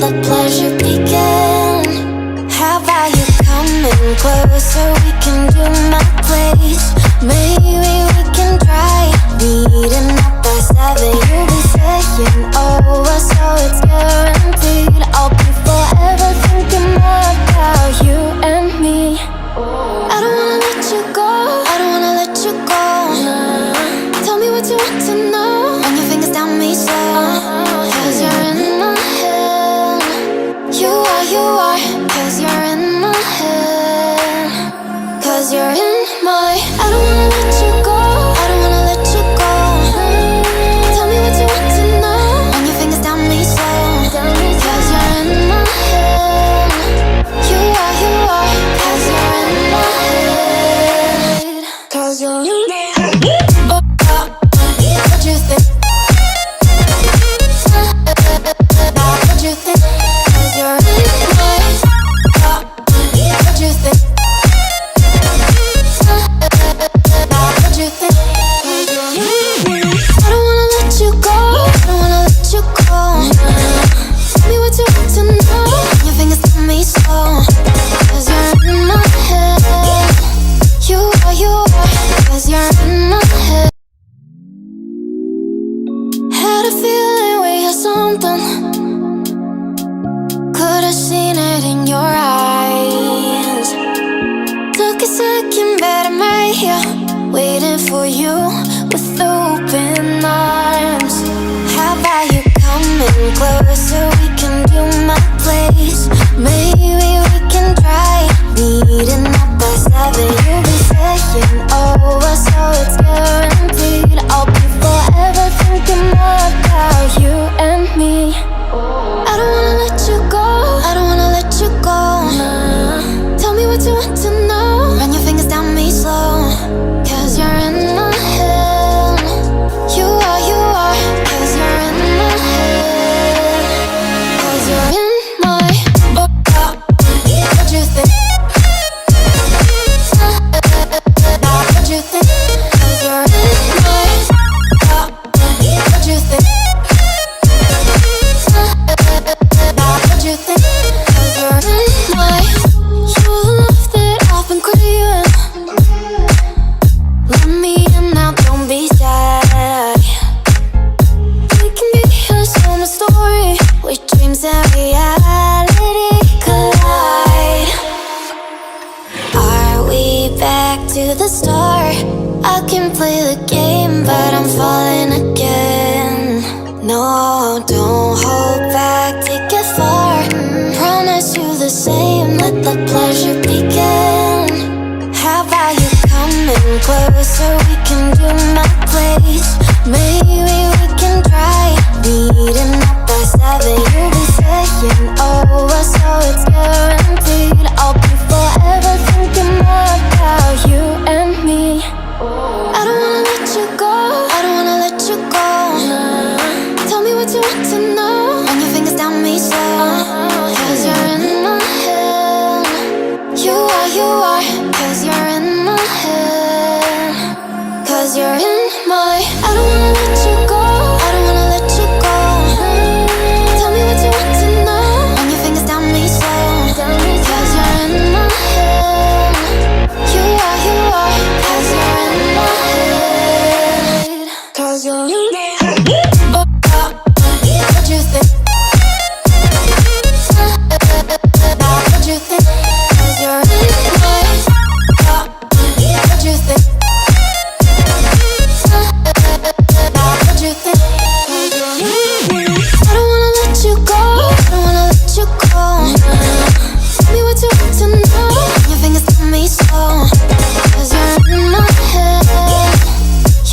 the pleasure begin. How about you coming closer? We can do my place. Maybe we can try meeting up by 7. You'll be saying over, so it's guaranteed. I'll be forever thinking more about you and me. I don't wanna let you go, I don't wanna let you go. Tell me what you want to know. Run your fingers down me slow. Cause you're in my head. You are, cause you're in my head. Cause you're in my, I don't wanna let you go, I don't wanna let you go. Tell me what you want to know. Run your fingers down me slow. Cause you're in my head. You are, cause you're in my head. Cause you're in my head. What you think? What you think? Cause you're in my head. What you think? What you think? I don't wanna let you go, I don't wanna let you go. Tell me what you want to know. Your fingers tell me so. Cause you're in my head. You are, cause you're in my head. Had a feeling we had something. Could've seen it in your eyes. Took a second, but I'm right here, waiting for you with open arms. How about you coming closer? We can do my place. Maybe we can try meeting up by 7. You'll be saying over, so it's guaranteed. I'll be forever thinking more about you and me. I don't wanna let you go, I don't wanna let you go. Tell me what you want to know. Run your fingers down me slow. Cause you're in my head. You are, cause you're in my head. Cause you're in my what you think? What you think? Cause you're in my what you think? What you think? Cause you're in my, you're the love that I've been craving. Let me in now, don't be shy. We can be a summer story where dreams and reality collide. Are we back to the start? I can play the game, but I'm falling again. No, don't hold back, take it far. Promise you the same, let the pleasure begin. How about you coming closer? We can do my place. Maybe we can try meeting up by 7. You'll be saying over, so it's guaranteed. I'll be forever thinking more about you and me. I don't wanna let you go, I don't wanna let you go. Tell me what you want to know. Run your fingers down me slow. Cause you're in my head. You are, cause you're in my head. Cause you're in my, I don't wanna let you go, I don't wanna let you go. Tell me what you want to know. Run your fingers down me slow. Cause you're in my head. You are, cause you're in my head. Cause you're in my head. What you think? What you think? Cause you're in my, what you think? What you think? I don't wanna let you go, I don't wanna let you go. Tell me what you want to know. Your fingers tell me so. Cause you're in my head.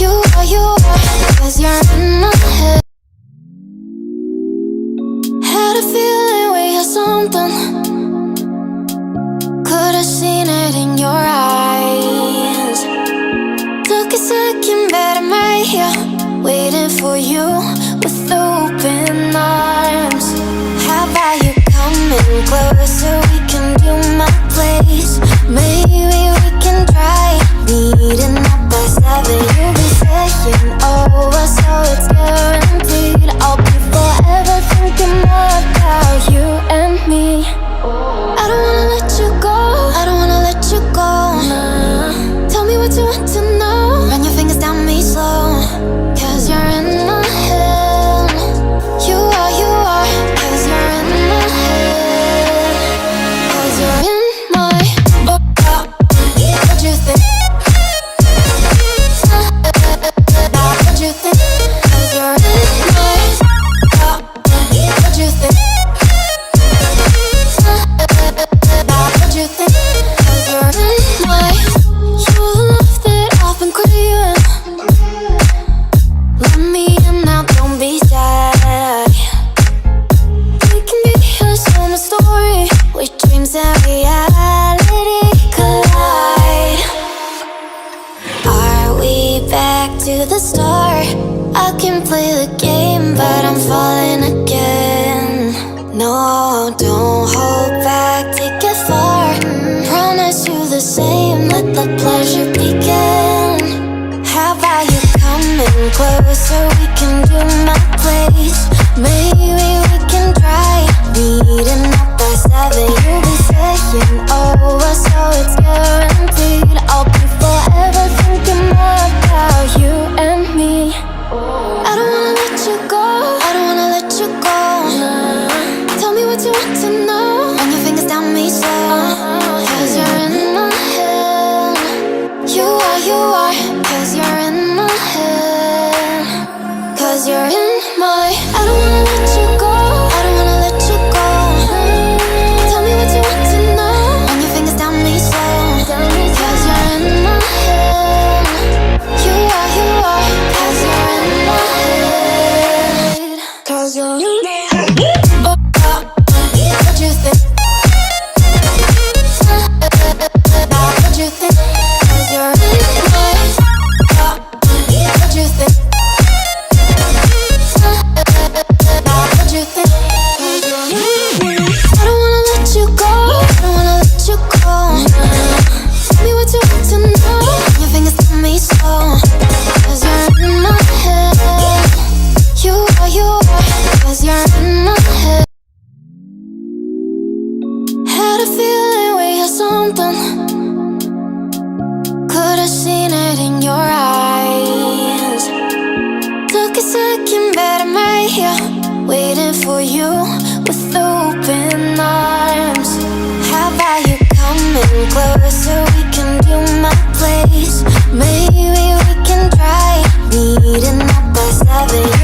You are, cause you're in my head. Had a feeling we had something. Could've seen it in your eyes. Took a second, but I'm right here, waiting for you with open arms. How about you coming closer? We can do my place. Maybe we can try meeting up by 7. You'll be saying over, so it's guaranteed. I'll be forever thinking more about you closer, we can do my place. Maybe we can try meeting up by 7. You'll be saying over, so it's guaranteed. I'll be forever thinking more about you and me. I don't wanna let you go, I don't wanna let you go. Tell me what you want to know. Run your fingers down me slow, 'cause you're in my head. You are, 'cause you're in my head. 'Cause you're in my, I don't wanna let you go, I don't wanna let you go. Tell me what you want to know. Run your fingers down me slow, 'cause you're in my head. You are, 'cause you're in my head. 'Cause you're in my head. What you think? What you think? 'Cause you're in my head. What you think? What you think? 'Cause you're in my head. I don't wanna let you go, I don't wanna let you go. Tell me what you want to know. Your fingers tell me so, 'cause you're in my head. You are, 'cause you're in my head. Had a feeling we had something. Could've seen it in your eyes. Took a second, but I'm right here, waiting for you with open arms. How about you coming closer? We can do my place. Maybe we can try meeting up by 7.